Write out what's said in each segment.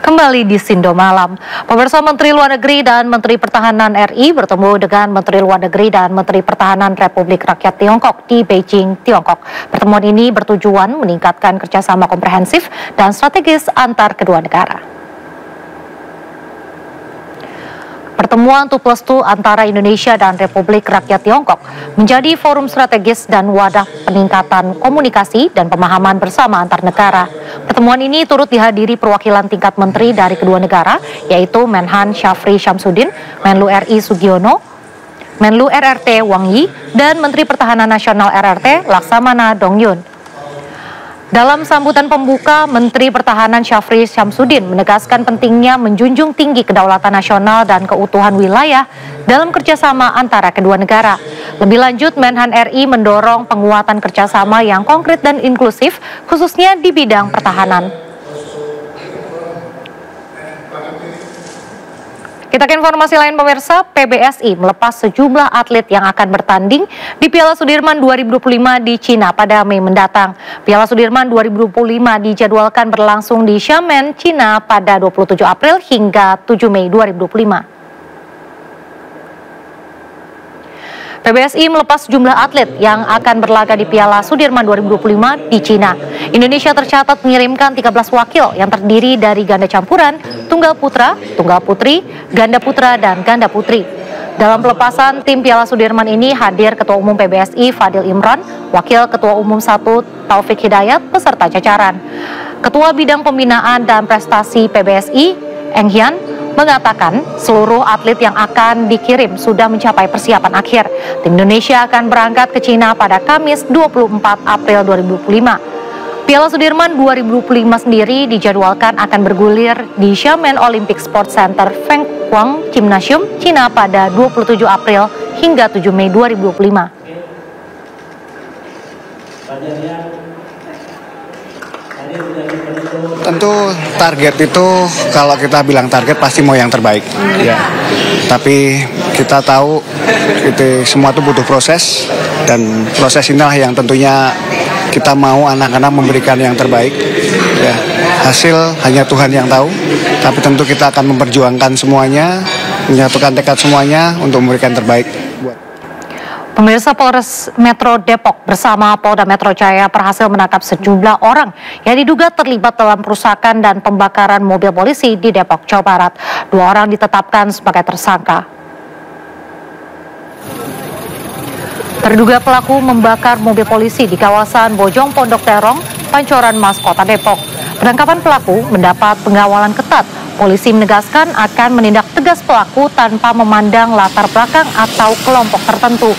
kembali di Sindo Malam. Pemirsa, Menteri Luar Negeri dan Menteri Pertahanan RI bertemu dengan Menteri Luar Negeri dan Menteri Pertahanan Republik Rakyat Tiongkok di Beijing, Tiongkok. Pertemuan ini bertujuan meningkatkan kerjasama komprehensif dan strategis antar kedua negara. Pertemuan 2+2 antara Indonesia dan Republik Rakyat Tiongkok menjadi forum strategis dan wadah peningkatan komunikasi dan pemahaman bersama antar negara. Pertemuan ini turut dihadiri perwakilan tingkat menteri dari kedua negara, yaitu Menhan Syafri Syamsuddin, Menlu RI Sugiono, Menlu RRT Wang Yi, dan Menteri Pertahanan Nasional RRT Laksamana Dongyun. Dalam sambutan pembuka, Menteri Pertahanan Syafri Syamsuddin menegaskan pentingnya menjunjung tinggi kedaulatan nasional dan keutuhan wilayah dalam kerjasama antara kedua negara. Lebih lanjut, Menhan RI mendorong penguatan kerjasama yang konkret dan inklusif, khususnya di bidang pertahanan. Kita ke informasi lain, pemirsa. PBSI melepas sejumlah atlet yang akan bertanding di Piala Sudirman 2025 di Cina pada Mei mendatang. Piala Sudirman 2025 dijadwalkan berlangsung di Xiamen, Cina pada 27 April hingga 7 Mei 2025. PBSI melepas sejumlah atlet yang akan berlaga di Piala Sudirman 2025 di Cina. Indonesia tercatat mengirimkan 13 wakil yang terdiri dari ganda campuran, tunggal putra, tunggal putri, ganda putra, dan ganda putri. Dalam pelepasan tim Piala Sudirman ini hadir Ketua Umum PBSI Fadil Imran, Wakil Ketua Umum 1 Taufik Hidayat, beserta jajaran. Ketua Bidang Pembinaan dan Prestasi PBSI, Eng Hian, mengatakan seluruh atlet yang akan dikirim sudah mencapai persiapan akhir. Tim Indonesia akan berangkat ke Cina pada Kamis 24 April 2025. Piala Sudirman 2025 sendiri dijadwalkan akan bergulir di Xiamen Olympic Sports Center Feng Huang Gymnasium, Cina pada 27 April hingga 7 Mei 2025. Tentu target itu, kalau kita bilang target pasti mau yang terbaik, ya. Tapi kita tahu itu semua itu butuh proses, dan proses inilah yang tentunya kita mau anak-anak memberikan yang terbaik. Ya, hasil hanya Tuhan yang tahu, tapi tentu kita akan memperjuangkan semuanya, menyatukan tekad semuanya untuk memberikan terbaik. Pemirsa, Polres Metro Depok bersama Polda Metro Jaya berhasil menangkap sejumlah orang yang diduga terlibat dalam perusakan dan pembakaran mobil polisi di Depok, Jawa Barat. 2 orang ditetapkan sebagai tersangka. Terduga pelaku membakar mobil polisi di kawasan Bojong Pondok Terong, Pancoran Mas, Kota Depok. Penangkapan pelaku mendapat pengawalan ketat. Polisi menegaskan akan menindak tegas pelaku tanpa memandang latar belakang atau kelompok tertentu.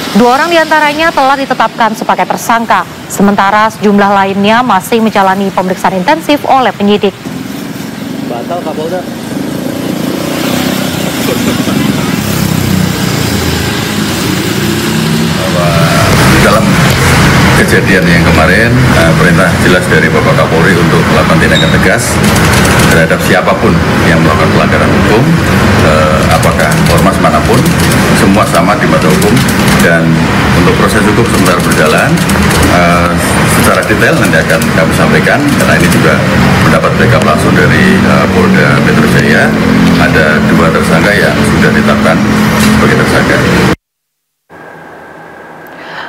2 orang diantaranya telah ditetapkan sebagai tersangka, sementara sejumlah lainnya masih menjalani pemeriksaan intensif oleh penyidik. Batal Kapolda. Dalam kejadian yang kemarin, perintah jelas dari Bapak Kapolri untuk melakukan tindakan tegas terhadap siapapun yang melakukan pelanggaran hukum, apakah ormas manapun, semua sama di mata hukum. Dan untuk proses hukum sementara berjalan, secara detail nanti akan kami sampaikan, karena ini juga mendapat backup langsung dari Polda Metro Jaya. Ada 2 tersangka yang sudah ditetapkan sebagai tersangka.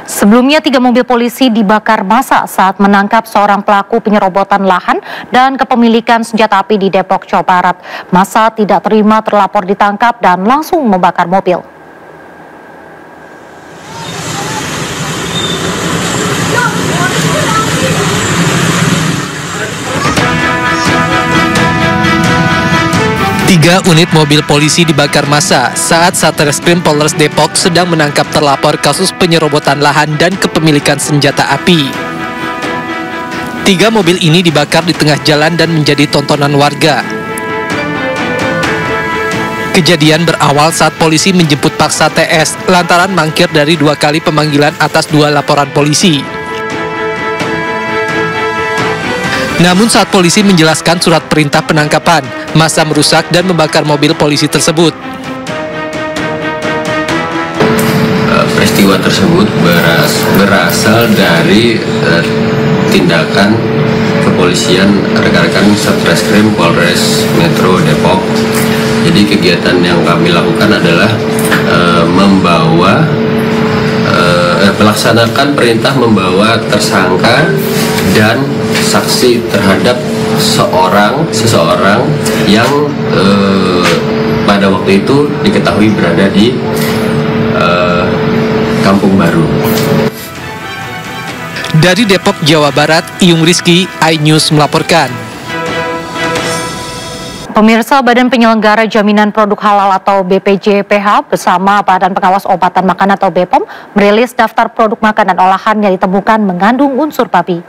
Sebelumnya 3 mobil polisi dibakar massa saat menangkap seorang pelaku penyerobotan lahan dan kepemilikan senjata api di Depok, Jawa Barat. Massa tidak terima terlapor ditangkap dan langsung membakar mobil. Tiga unit mobil polisi dibakar massa saat Satreskrim Polres Depok sedang menangkap terlapor kasus penyerobotan lahan dan kepemilikan senjata api. 3 mobil ini dibakar di tengah jalan dan menjadi tontonan warga. Kejadian berawal saat polisi menjemput paksa TS lantaran mangkir dari 2 kali pemanggilan atas 2 laporan polisi. Namun saat polisi menjelaskan surat perintah penangkapan, massa merusak dan membakar mobil polisi tersebut. Peristiwa tersebut berasal dari tindakan kepolisian kepolisian, rekan-rekan Satreskrim Polres Metro Depok. Jadi kegiatan yang kami lakukan adalah melaksanakan perintah membawa tersangka dan saksi terhadap seseorang yang pada waktu itu diketahui berada di Kampung Baru. Dari Depok, Jawa Barat, Iyung Rizky, iNews melaporkan. Pemirsa, Badan Penyelenggara Jaminan Produk Halal atau BPJPH bersama Badan Pengawas Obat dan Makanan atau BPOM merilis daftar produk makanan olahan yang ditemukan mengandung unsur babi.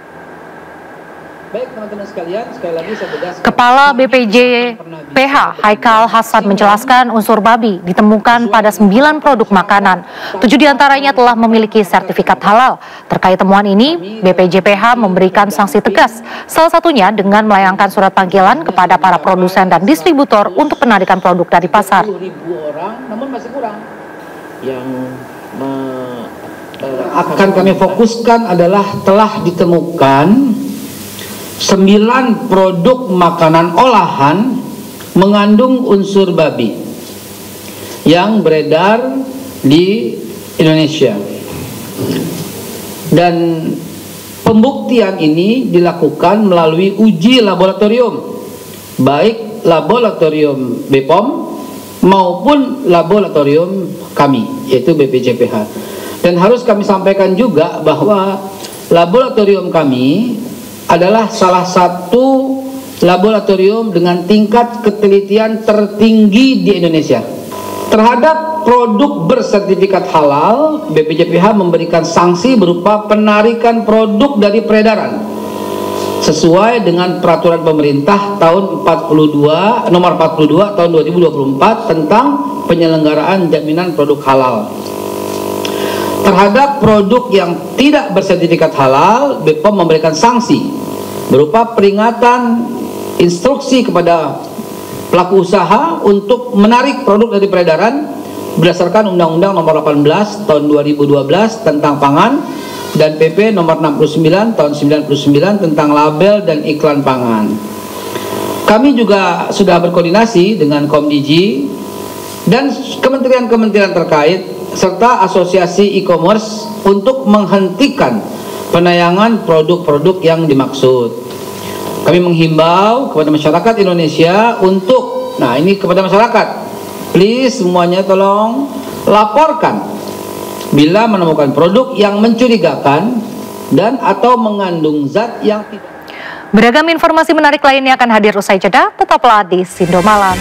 Baik teman-teman sekalian, sekali lagi saya tegaskan. Kepala BPJPH Haikal Hasan menjelaskan unsur babi ditemukan pada 9 produk makanan. 7 diantaranya telah memiliki sertifikat halal. Terkait temuan ini, BPJPH memberikan sanksi tegas. Salah satunya dengan melayangkan surat panggilan kepada para produsen dan distributor untuk penarikan produk dari pasar. 10.000 orang, namun masih kurang. Yang akan kami fokuskan adalah telah ditemukan 9 produk makanan olahan mengandung unsur babi yang beredar di Indonesia. Dan pembuktian ini dilakukan melalui uji laboratorium, baik laboratorium BPOM maupun laboratorium kami, yaitu BPJPH. Dan harus kami sampaikan juga bahwa laboratorium kami adalah salah satu laboratorium dengan tingkat ketelitian tertinggi di Indonesia. Terhadap produk bersertifikat halal, BPJPH memberikan sanksi berupa penarikan produk dari peredaran sesuai dengan peraturan pemerintah tahun nomor 42 tahun 2024 tentang penyelenggaraan jaminan produk halal. Terhadap produk yang tidak bersertifikat halal, BPOM memberikan sanksi berupa peringatan, instruksi kepada pelaku usaha untuk menarik produk dari peredaran berdasarkan Undang-Undang Nomor 18 Tahun 2012 tentang pangan dan PP Nomor 69 Tahun 99 tentang label dan iklan pangan. Kami juga sudah berkoordinasi dengan Komdigi dan kementerian-kementerian terkait serta asosiasi e-commerce untuk menghentikan penayangan produk-produk yang dimaksud. Kami menghimbau kepada masyarakat Indonesia untuk, ini kepada masyarakat, please semuanya tolong laporkan bila menemukan produk yang mencurigakan dan atau mengandung zat yang tidak. Beragam informasi menarik lainnya akan hadir usai jeda, tetaplah di Sindo Malam.